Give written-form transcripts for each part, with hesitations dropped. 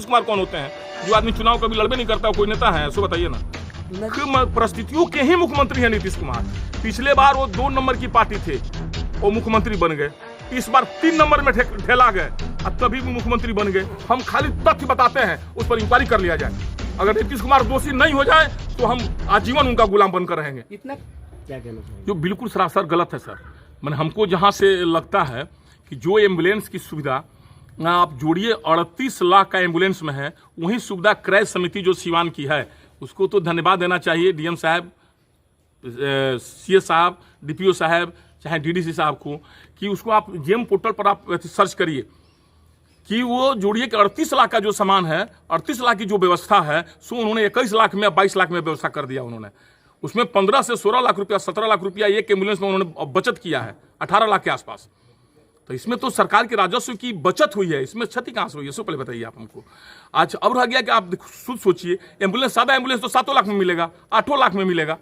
कुमार कौन होते हैं? जो आदमी चुनाव कभी लड़बे नहीं करता, कोई नेता है? सो बताइए ना। परिस्थितियों के ही मुख्यमंत्री हैं नीतीश कुमार। पिछले बार वो 2 नंबर की पार्टी थे, वो मुख्यमंत्री बन गए। इस बार 3 नंबर में ठेला गए और तभी भी मुख्यमंत्री बन गए। हम खाली तथ्य बताते हैं, उस पर इंक्वायरी कर लिया जाए। अगर नीतीश कुमार दोषी नहीं हो जाए तो हम आजीवन उनका गुलाम बनकर रहेंगे। इतना क्या कहना चाहिए? जो बिल्कुल सरासर गलत है सर। मैंने हमको जहां से लगता है कि जो एम्बुलेंस की सुविधा आप जोड़िए 38 लाख का एम्बुलेंस में है, वही सुविधा क्रय समिति जो सिवान की है उसको तो धन्यवाद देना चाहिए। डीएम साहब, सीएस साहब, डीपीओ साहब, चाहे डीडीसी साहब को, कि उसको आप जेम पोर्टल पर आप सर्च करिए कि वो जोड़िए कि 38 लाख का जो सामान है, 38 लाख की जो व्यवस्था है, सो उन्होंने 21 लाख में 22 लाख में व्यवस्था कर दिया। उन्होंने उसमें 15 से 16 लाख रुपया, 17 लाख रुपया एक एम्बुलेंस में उन्होंने बचत किया है, 18 लाख के आसपास। तो इसमें तो सरकार के राजस्व की बचत हुई है, इसमें क्षति कहाँ से हुई है? इससे पहले बताइए आप हमको। आज अब रह गया कि आप सोचिए, एम्बुलेंस, सादा एम्बुलेंस तो 7 लाख में मिलेगा, 8 लाख में मिलेगा,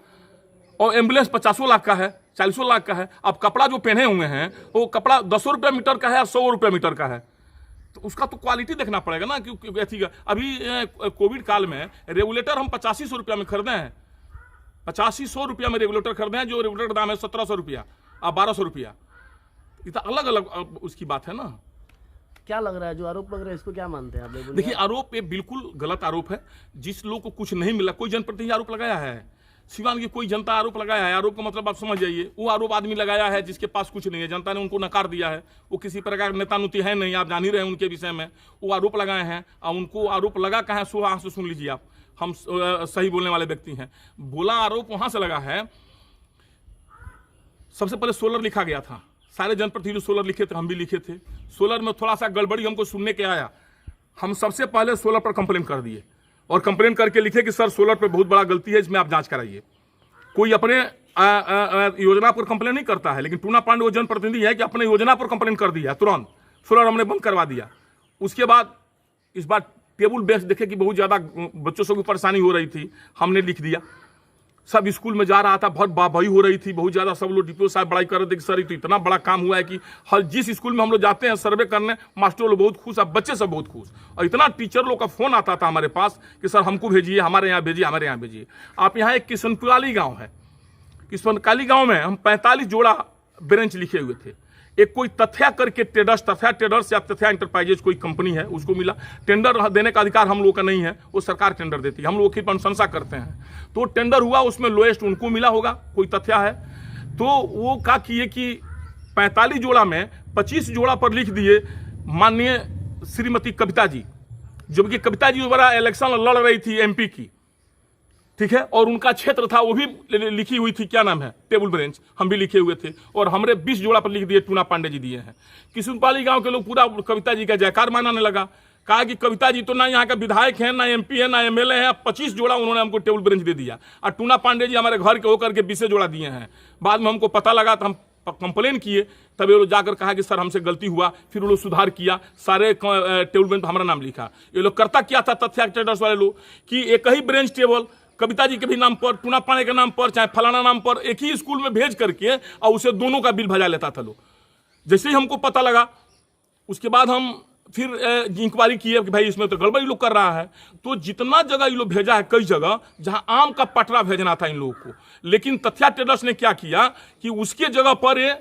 और एम्बुलेंस 50 लाख का है, 40 लाख का है। अब कपड़ा जो पहने हुए हैं वो कपड़ा 10 रुपये मीटर का है और 100 रुपये मीटर का है, तो उसका तो क्वालिटी देखना पड़ेगा ना। क्योंकि अभी कोविड काल में रेगुलेटर हम 8500 रुपया में खरीदे हैं, 8500 रुपया में रेगुलेटर खरीदे हैं, जो रेगुलेटर दाम है 1700 रुपया और 1200 रुपया। ये तो अलग अलग उसकी बात है ना। क्या लग रहा है, जो आरोप लग रहा है, इसको क्या मानते हैं आप? देखिए, आरोप ये बिल्कुल गलत आरोप है। जिस लोग को कुछ नहीं मिला, कोई जनप्रतिनिधि आरोप लगाया है? सिवान की कोई जनता आरोप लगाया है? आरोप का मतलब आप समझ जाइए, वो आरोप आदमी लगाया है जिसके पास कुछ नहीं है, जनता ने उनको नकार दिया है। वो किसी प्रकार का नेता नुती है नहीं, आप जान ही रहे हैं उनके विषय में। वो आरोप लगाए हैं और उनको आरोप लगा कहाँ है, सुहा से सुन लीजिए आप। हम सही बोलने वाले व्यक्ति हैं। बोला आरोप वहां से लगा है, सबसे पहले सोलर लिखा गया था, सारे जनप्रतिनिधि सोलर लिखे थे, हम भी लिखे थे। सोलर में थोड़ा सा गड़बड़ी हमको सुनने के आया, हम सबसे पहले सोलर पर कंप्लेन कर दिए और कंप्लेन करके लिखे कि सर सोलर पर बहुत बड़ा गलती है, इसमें आप जांच कराइए। कोई अपने योजना पर कंप्लेन नहीं करता है, लेकिन टूना पांडे वो जनप्रतिनिधि है कि अपने योजना पर कंप्लेन कर दिया, तुरंत सोलर हमने बंद करवा दिया। उसके बाद इस बार टेबल बेस देखे कि बहुत ज़्यादा बच्चों से भी परेशानी हो रही थी, हमने लिख दिया। सब स्कूल में जा रहा था, बहुत वाहवाही हो रही थी, बहुत ज़्यादा सब लोग डीपीओ साहब बड़ाई कर रहे थे कि सर ये तो इतना बड़ा काम हुआ है कि हर जिस स्कूल में हम लोग जाते हैं सर्वे करने, मास्टर लोग बहुत खुश, अब बच्चे सब बहुत खुश। और इतना टीचर लोग का फ़ोन आता था हमारे पास कि सर हमको भेजिए, हमारे यहाँ भेजिए, हमारे यहाँ भेजिए। आप यहाँ एक किशनपुराली गाँव है, किशनकाली गाँव में हम 45 जोड़ा ब्रेंच लिखे हुए थे। एक कोई तथ्या करके ट्रेडर्स या तथ्या इंटरप्राइजेज कोई कंपनी है, उसको मिला। टेंडर देने का अधिकार हम लोगों का नहीं है, वो सरकार टेंडर देती है, हम लोग की अनुशंसा करते हैं। तो टेंडर हुआ, उसमें लोएस्ट उनको मिला होगा, कोई तथ्या है। तो वो क्या किए कि 45 जोड़ा में 25 जोड़ा पर लिख दिए माननीय श्रीमती कविता जी, जबकि कविता जी दोबारा इलेक्शन लड़ रही थी एमपी की, ठीक है, और उनका क्षेत्र था, वो भी लिखी हुई थी, क्या नाम है, टेबल ब्रेंच, हम भी लिखे हुए थे। और हमरे 20 जोड़ा पर लिख दिए टूना पांडे जी दिए हैं। किशनपाली गांव के लोग पूरा कविता जी का जयकार मानाने लगा, कहा कि कविता जी तो ना यहाँ का विधायक हैं, ना एमपी है, ना एमएलए है। 25 जोड़ा उन्होंने हमको टेबल ब्रेंच दे दिया और टूना पांडे जी हमारे घर के होकर के 20 जोड़ा दिए हैं। बाद में हमको पता लगा तो हम कंप्लेन किए, तब ये लोग जाकर कहा कि सर हमसे गलती हुआ, फिर वो लोग सुधार किया, सारे टेबल ब्रेंच पर हमारा नाम लिखा। ये लोग करता क्या था तथ्या ट्रेडर्स वाले लोग कि एक ही ब्रेंच टेबल कविता जी के भी नाम पर, टूना पांडे के नाम पर, चाहे फलाना नाम पर, एक ही स्कूल में भेज करके और उसे दोनों का बिल भजा लेता था लोग। जैसे ही हमको पता लगा, उसके बाद हम फिर इंक्वायरी किए कि भाई इसमें तो गड़बड़ी लोग कर रहा है। तो जितना जगह ये लोग भेजा है, कई जगह जहां आम का पटरा भेजना था इन लोगों को, लेकिन तथ्या ट्रेडर्स ने क्या किया कि उसके जगह पर ये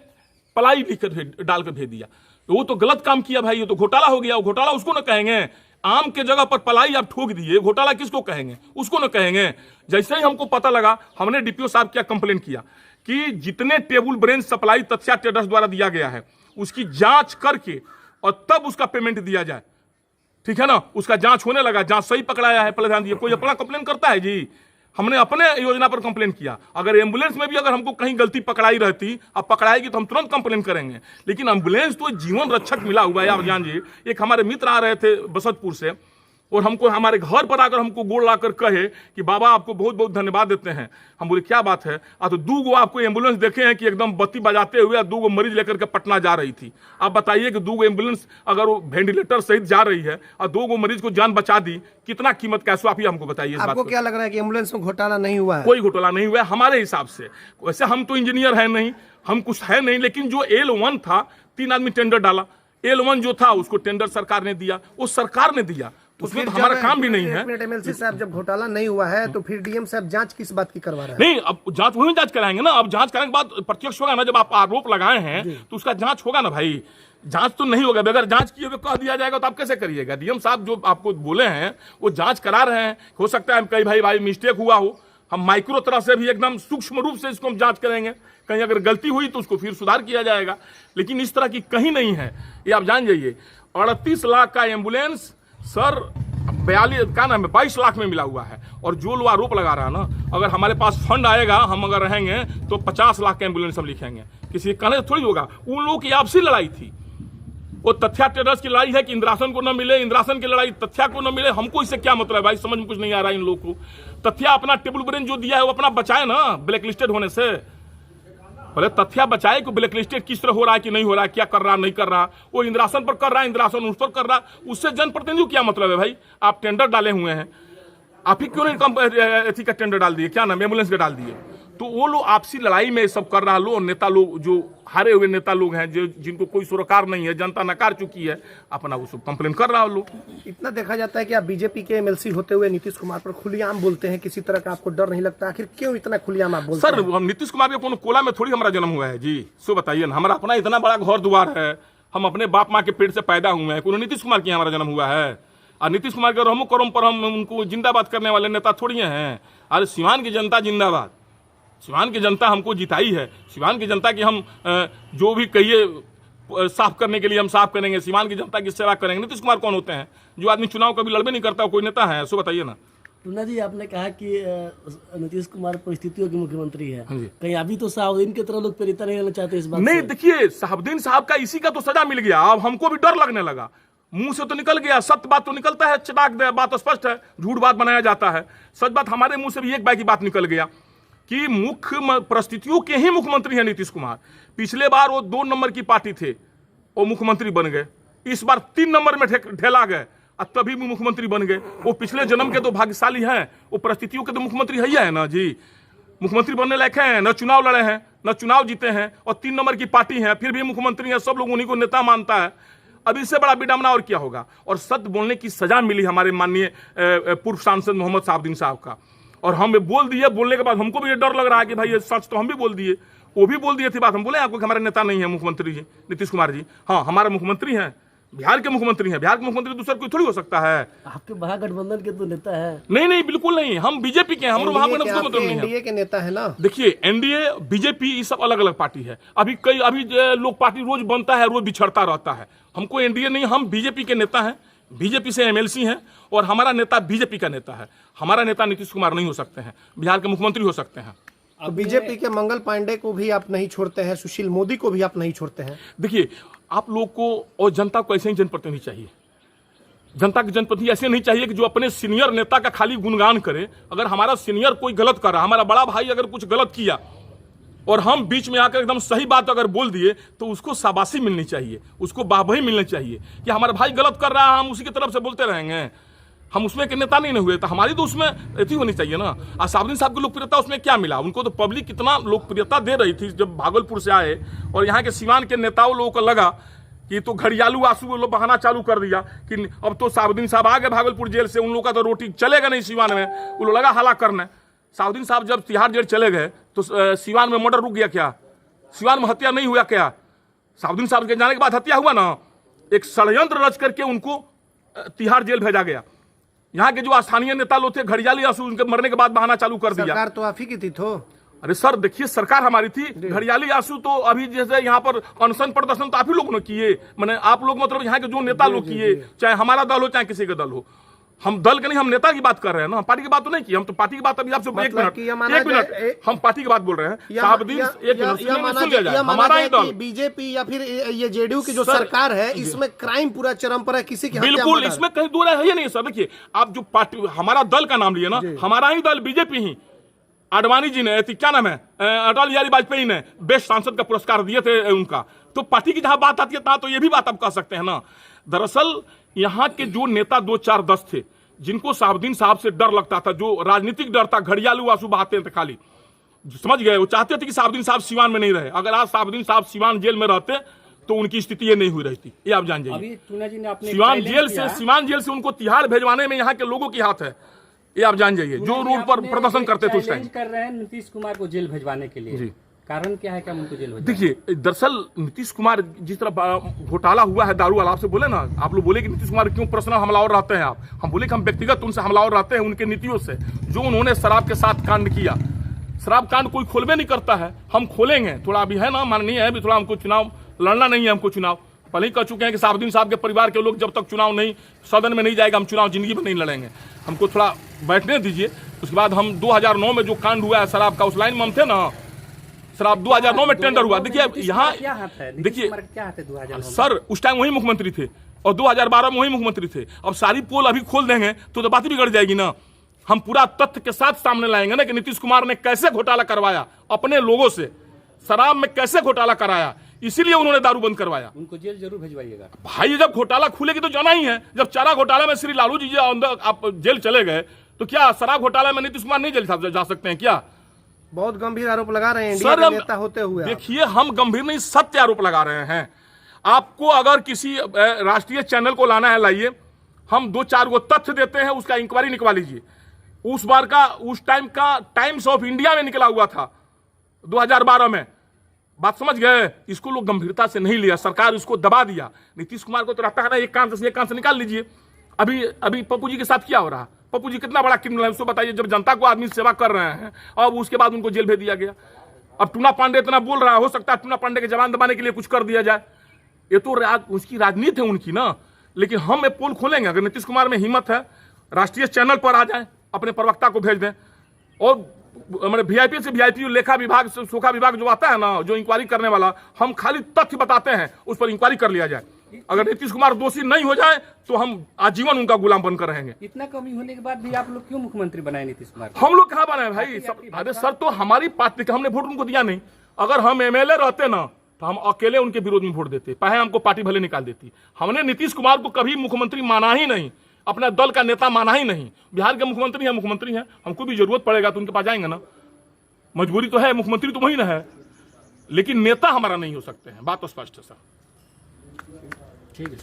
पलाई लिखकर डाल कर भेज दिया। तो वो तो गलत काम किया भाई, ये तो घोटाला हो गया। वो घोटाला उसको न कहेंगे, आम के जगह पर पलाई आप ठोक दिए, घोटाला किसको कहेंगे? उसको न कहेंगे। जैसे ही हमको पता लगा, हमने डीपीओ साहब क्या कंप्लेन किया कि जितने टेबल ब्रेंच सप्लाई तथ्या ट्रेडर्स द्वारा दिया गया है उसकी जांच करके और तब उसका पेमेंट दिया जाए, ठीक है ना। उसका जांच होने लगा, जांच सही पकड़ाया है, पहले ध्यान दिए। कोई अपना कंप्लेन करता है जी? हमने अपने योजना पर कंप्लेन किया। अगर एम्बुलेंस में भी अगर हमको कहीं गलती पकड़ाई रहती, अब पकड़ाएगी तो हम तुरंत कंप्लेन करेंगे। लेकिन एम्बुलेंस तो जीवन रक्षक मिला हुआ है। आप जानिए, एक हमारे मित्र आ रहे थे बसंतपुर से, और हमको हमारे घर पर आकर हमको गोड़ लाकर कहे कि बाबा आपको बहुत बहुत धन्यवाद देते हैं। हम बोले क्या बात है? तो 2 आपको एम्बुलेंस देखे हैं कि एकदम बत्ती बजाते हुए 2 मरीज लेकर के पटना जा रही थी। आप बताइए कि 2 एम्बुलेंस अगर वो वेंटिलेटर सहित जा रही है और 2 मरीज को जान बचा दी, कितना कीमत का है? आप ही हमको बताइए। आपको क्या लग रहा है कि एम्बुलेंस में घोटाला नहीं हुआ है? कोई घोटाला नहीं हुआ है हमारे हिसाब से। वैसे हम तो इंजीनियर है नहीं, हम कुछ है नहीं, लेकिन जो L1 था, 3 आदमी टेंडर डाला। L1 जो था उसको टेंडर सरकार ने दिया, वो सरकार ने दिया, उसमें तो हमारा काम भी नहीं है। एमएलसी साहब जब घोटाला नहीं हुआ है तो फिर डीएम साहब जांच किस बात की करवा रहे हैं? नहीं, अब जांच वही जांच कराएंगे ना। अब जांच कराने के बाद प्रत्यक्ष होगा ना, जब आप आरोप लगाए हैं तो उसका जांच होगा ना भाई। जांच तो नहीं होगा, अगर जांच किए हुए कह दिया जाएगा तो आप कैसे करिएगा? डीएम साहब जो आपको बोले हैं वो जांच करा रहे हैं। हो सकता है कई भाई मिस्टेक हुआ हो, हम माइक्रो तरह से भी एकदम सूक्ष्म रूप से इसको हम जांच करेंगे। कहीं अगर गलती हुई तो उसको फिर सुधार किया जाएगा, लेकिन इस तरह की कहीं नहीं है, ये आप जान जाइए। 38 लाख का एम्बुलेंस सर 22 लाख में मिला हुआ है। और जो लोग आरोप लगा रहा है ना, अगर हमारे पास फंड आएगा, हम अगर रहेंगे तो 50 लाख का एम्बुलेंस हम लिखेंगे। किसी कहने थोड़ी होगा। उन लोगों की आपसी लड़ाई थी, वो तथ्या टेरर्स की लड़ाई है कि इंद्रासन को न मिले, इंद्रासन की लड़ाई तथ्या को न मिले। हमको इससे क्या मतलब है भाई, समझ में कुछ नहीं आ रहा है इन लोगों को। तथ्या अपना टेबल ब्रेन जो दिया है वो अपना बचाए ना ब्लैक लिस्टेड होने से। पहले तथ्या बचाए कि ब्लैक लिस्टेड किस तरह हो रहा है कि नहीं हो रहा है, क्या कर रहा नहीं कर रहा। वो इंद्रासन पर कर रहा है, इंद्रासन उस पर कर रहा है, उससे जनप्रतिनिधि को क्या मतलब है भाई? आप टेंडर डाले हुए हैं, आप ही क्यों नहीं एथी का टेंडर डाल दिए, क्या नाम एम्बुलेंस का डाल दिए? तो वो लोग आपसी लड़ाई में सब कर रहा लो। नेता लोग जो हारे हुए नेता लोग हैं, जो जिनको कोई सरोकार नहीं है, जनता नकार चुकी है, अपना वो सब कंप्लेन कर रहा लोग। इतना देखा जाता है कि आप बीजेपी के एमएलसी होते हुए नीतीश कुमार पर खुलेआम बोलते हैं, किसी तरह का आपको डर नहीं लगता? आखिर क्यों इतना खुलेआम आप बोलते हैं? सर, नीतीश कुमार के कोनो कोला में थोड़ी हमारा जन्म हुआ है जी। सो बताइए ना, हमारा अपना इतना बड़ा घर द्वार है, हम अपने बाप माँ के पेट से पैदा हुए हैं, कोनो नीतीश कुमार के हमारा जन्म हुआ है? और नीतीश कुमार के रहमो करम पर हम उनको जिंदाबाद करने वाले नेता थोड़ी हैं। अरे सिवान की जनता जिंदाबाद, सिवान की जनता हमको जिताई है। सिवान की जनता की हम जो भी कहिए साफ करने के लिए हम साफ करेंगे, सिवान की जनता की सेवा करेंगे। नीतीश कुमार कौन होते हैं? जो आदमी चुनाव कभी लड़बे नहीं करता, कोई नेता है? सो बताइए ना। टूना जी, आपने कहा कि नीतीश कुमार परिस्थितियों के मुख्यमंत्री है, हाँ जी। कहीं अभी तो साहुद्दीन की तरह लोग प्रेरित नहीं रहना चाहते इस बात नहीं, से? देखिए साहबुद्दीन साहब का इसी का तो सजा मिल गया। अब हमको भी डर लगने लगा। मुंह से तो निकल गया, सत्य बात तो निकलता है, चटाक दे बात स्पष्ट है, झूठ बात बनाया जाता है। सच बात हमारे मुंह से भी एक बार की बात निकल गया कि मुख्य परिस्थितियों के ही मुख्यमंत्री हैं नीतीश कुमार। पिछले बार वो 2 नंबर की पार्टी थे, वो मुख्यमंत्री बन गए। इस बार 3 नंबर में ढेला गए और तभी भी मुख्यमंत्री बन गए। वो पिछले जन्म के तो भाग्यशाली हैं, वो परिस्थितियों के तो मुख्यमंत्री है ना जी। मुख्यमंत्री बनने लायक हैं, न चुनाव लड़े हैं, न चुनाव जीते हैं, और 3 नंबर की पार्टी है, फिर भी मुख्यमंत्री है। सब लोग उन्हीं को नेता मानता है। अब इससे बड़ा विडंबना और क्या होगा? और सत्य बोलने की सजा मिली हमारे माननीय पूर्व सांसद मोहम्मद साहबुद्दीन साहब का। और हम बोल दिए, बोलने के बाद हमको भी ये डर लग रहा है कि भाई ये सच तो हम भी बोल दिए, वो भी बोल दिए थे बात। हम बोले आपको कि हमारे नेता नहीं है मुख्यमंत्री जी नीतीश कुमार जी। हाँ, हमारे मुख्यमंत्री हैं, बिहार के मुख्यमंत्री हैं। बिहार के मुख्यमंत्री दूसरा कोई थोड़ी हो सकता है। आपके महागठबंधन के तो नेता है। नहीं, बिल्कुल नहीं, हम बीजेपी के हैं। हम एनडीए के नेता है ना। देखिए, एनडीए बीजेपी ये सब अलग अलग पार्टी है। अभी लोग पार्टी रोज बनता है, रोज बिछड़ता रहता है। हमको एनडीए नहीं, हम बीजेपी के नेता हैं, बीजेपी से एमएलसी हैं, और हमारा नेता बीजेपी का नेता है। हमारा नेता नीतीश कुमार नहीं हो सकते हैं, बिहार के मुख्यमंत्री हो सकते हैं। अब बीजेपी के मंगल पांडे को भी आप नहीं छोड़ते हैं, सुशील मोदी को भी आप नहीं छोड़ते हैं। देखिए, आप लोग को और जनता को ऐसे ही जनप्रतिनिधि चाहिए। जनता के जनप्रतिनिधि ऐसे नहीं चाहिए कि जो अपने सीनियर नेता का खाली गुणगान करे। अगर हमारा सीनियर कोई गलत कर रहा, हमारा बड़ा भाई अगर कुछ गलत किया और हम बीच में आकर एकदम सही बात अगर बोल दिए, तो उसको शाबाशी मिलनी चाहिए, उसको वाहवाही मिलनी चाहिए कि हमारा भाई गलत कर रहा है, हम उसी की तरफ से बोलते रहेंगे। हम उसमें के नेता नहीं हुए, तो हमारी तो उसमें अथी होनी चाहिए ना। और साहबुद्दीन साहब की लोकप्रियता उसमें क्या मिला? उनको तो पब्लिक कितना लोकप्रियता दे रही थी जब भागलपुर से आए, और यहाँ के सिवान के नेताओं लोगों को लगा कि तो घड़ियालू आंसू लोग बहाना चालू कर दिया कि अब तो साहबुद्दीन साहब आ गए भागलपुर जेल से, उन लोगों का तो रोटी चलेगा नहीं सिवान में। वो लोग लगा हला करने। साहबुद्दीन साहब जब तिहाड़ जेल चले गए तो सिवान में मर्डर रुक गया क्या? सिवान में हत्या नहीं हुआ क्या? साहबुद्दीन साहब के जाने के बाद हत्या हुआ ना। एक षड्यंत्र रच करके उनको तिहाड़ जेल भेजा गया। यहाँ के जो स्थानीय नेता लोग थे, घड़ियाली आंसू उनके मरने के बाद बहाना चालू कर दिया। सरकार तो आप ही की थी तो। अरे सर देखिए, सरकार हमारी थी, घड़ियाली आंसू तो अभी जैसे यहाँ पर अनशन प्रदर्शन तो आप ही लोग ने किए। मैंने आप लोग मतलब यहाँ के जो नेता लोग किए, चाहे हमारा दल हो चाहे किसी का दल हो। हम दल के नहीं, हम नेता की बात कर रहे हैं ना, हम पार्टी की बात तो नहीं की। हम तो पार्टी की बात अभी आपसे एक मिनट हम पार्टी की बात बोल रहे हैं। साहबुद्दीन एक मिनट, हमारा ही दल बीजेपी या फिर ये जेडीयू की जो सरकार है, इसमें क्राइम पूरा चरम पर है, किसी की बिल्कुल इसमें कहीं दूर है नहीं सर। देखिए, आप जो पार्टी हमारा दल का नाम लिए ना, हमारा ही दल बीजेपी ही। आडवाणी जी ने, क्या नाम है, अटल बिहारी वाजपेयी ने बेस्ट सांसद का पुरस्कार दिए थे उनका। तो पार्टी की जहां बात आती है तहां तो ये भी बात आप कह सकते हैं ना। दरअसल यहाँ के जो नेता 2 4 10 थे, जिनको साहबुद्दीन साहब से डर लगता था, जो राजनीतिक डर था, घड़ियालू आंसू बहाते थे खाली, समझ गए? वो चाहते थे कि साहबुद्दीन साहब सिवान में नहीं रहे। अगर आज साहबुद्दीन साहब सिवान जेल में रहते तो उनकी स्थिति ये नहीं हुई रहती, ये आप जान जाइए। अभी टूना जी ने अपने सीवान जेल से उनको तिहाड़ भेजवाने में यहाँ के लोगों की हाथ है, ये आप जान जाइए, जो रोड पर प्रदर्शन करते थे उस टाइम। कर रहे हैं नीतीश कुमार को जेल भेजवाने के लिए, कारण क्या है, क्या उनको जेल भेजवाना? देखिए, दरअसल नीतीश कुमार जिस तरह घोटाला हुआ है दारू वाला, आपसे बोले ना, आप लोग बोले कि नीतीश कुमार क्यों पर्सनल हमलावर रहते हैं आप, हम बोले कि हम व्यक्तिगत उनसे हमलावर रहते हैं उनके नीतियों से, जो उन्होंने शराब के साथ कांड किया। शराब कांड कोई खोलबे नहीं करता है, हम खोलेंगे, थोड़ा अभी है ना माननीय है, अभी थोड़ा हमको चुनाव लड़ना नहीं है, हमको चुनाव पहले ही कह चुके हैं कि साहबुद्दीन साहब के परिवार के लोग जब तक चुनाव नहीं सदन में नहीं जाएगा, हम चुनाव जिंदगी में नहीं लड़ेंगे, हमको थोड़ा बैठने दीजिए। उसके बाद हम 2009 में जो कांड हुआ है शराब का, उस लाइन में हम थे ना, शराब 2009 में टेंडर हुआ। देखिए यहाँ, देखिए सर उस टाइम वही मुख्यमंत्री थे और 2012 में वही मुख्यमंत्री थे। अब सारी पोल अभी खोल देंगे तो बात बिगड़ जाएगी ना। हम पूरा तथ्य के साथ सामने लाएंगे ना कि नीतीश कुमार ने कैसे घोटाला करवाया अपने लोगों से, शराब में कैसे घोटाला कराया, इसीलिए उन्होंने दारू बंद करवाया। उनको जेल जरूर भिजवाइएगा भाई, जब घोटाला खुलेगी तो जाना ही है। जब चारा घोटाला में श्री लालू जी अंदर आप जेल चले गए, तो क्या शराब घोटाला में नीतीश कुमार नहीं जेल जा सकते हैं क्या? बहुत गंभीर आरोप लगा रहे हैं इंडिया के नेता होते हुए। देखिए, हम गंभीर नहीं, सत्य आरोप लगा रहे हैं। आपको अगर किसी राष्ट्रीय चैनल को लाना है, लाइए, हम 2-4 गो तथ्य देते हैं, उसका इंक्वायरी निकलवा लीजिए। उस बार का, उस टाइम का टाइम्स ऑफ इंडिया में निकला हुआ था 2012 में। बात समझ गए? इसको लोग गंभीरता से नहीं लिया, सरकार इसको दबा दिया। नीतीश कुमार को तो रहता है ना, एक कान से निकाल लीजिए। अभी पप्पू जी के साथ क्या हो रहा? पप्पू जी कितना बड़ा क्रिमिनल है, उसको बताइए। जब जनता को आदमी सेवा कर रहे हैं, अब उसके बाद उनको जेल भेज दिया गया। अब टूना पांडे इतना बोल रहा है, हो सकता है टूना पांडे के जवान दबाने के लिए कुछ कर दिया जाए। ये तो उसकी राजनीति है उनकी ना। लेकिन हम एक पोल खोलेंगे, अगर नीतीश कुमार में हिम्मत है, राष्ट्रीय चैनल पर आ जाए, अपने प्रवक्ता को भेज दें, और हमारे वीआईपी से वीआईपी लेखा विभाग, सोखा विभाग जो आता है ना, जो इंक्वायरी करने वाला, हम खाली तथ्य बताते हैं, उस पर इंक्वायरी कर लिया जाए। अगर नीतीश कुमार दोषी नहीं हो जाए तो हम आजीवन उनका गुलाम बनकर रहेंगे। इतना कमी होने के बाद भी आप लोग क्यों मुख्यमंत्री बनाए नीतीश कुमार? हम लोग कहाँ बनाए भाई? अरे सर, तो हमारी पार्टी का हमने वोट उनको दिया नहीं। अगर हम एमएलए रहते ना तो हम अकेले उनके विरोध में वोट देते, पहले हमको पार्टी भले निकाल देती। हमने नीतीश कुमार को कभी मुख्यमंत्री माना ही नहीं, अपना दल का नेता माना ही नहीं। बिहार के मुख्यमंत्री है, हमको भी जरूरत पड़ेगा तो उनके पास जाएंगे ना, मजबूरी तो है, मुख्यमंत्री तो वही ना है, लेकिन नेता हमारा नहीं हो सकते हैं। बात तो स्पष्ट है सर। ठीक है।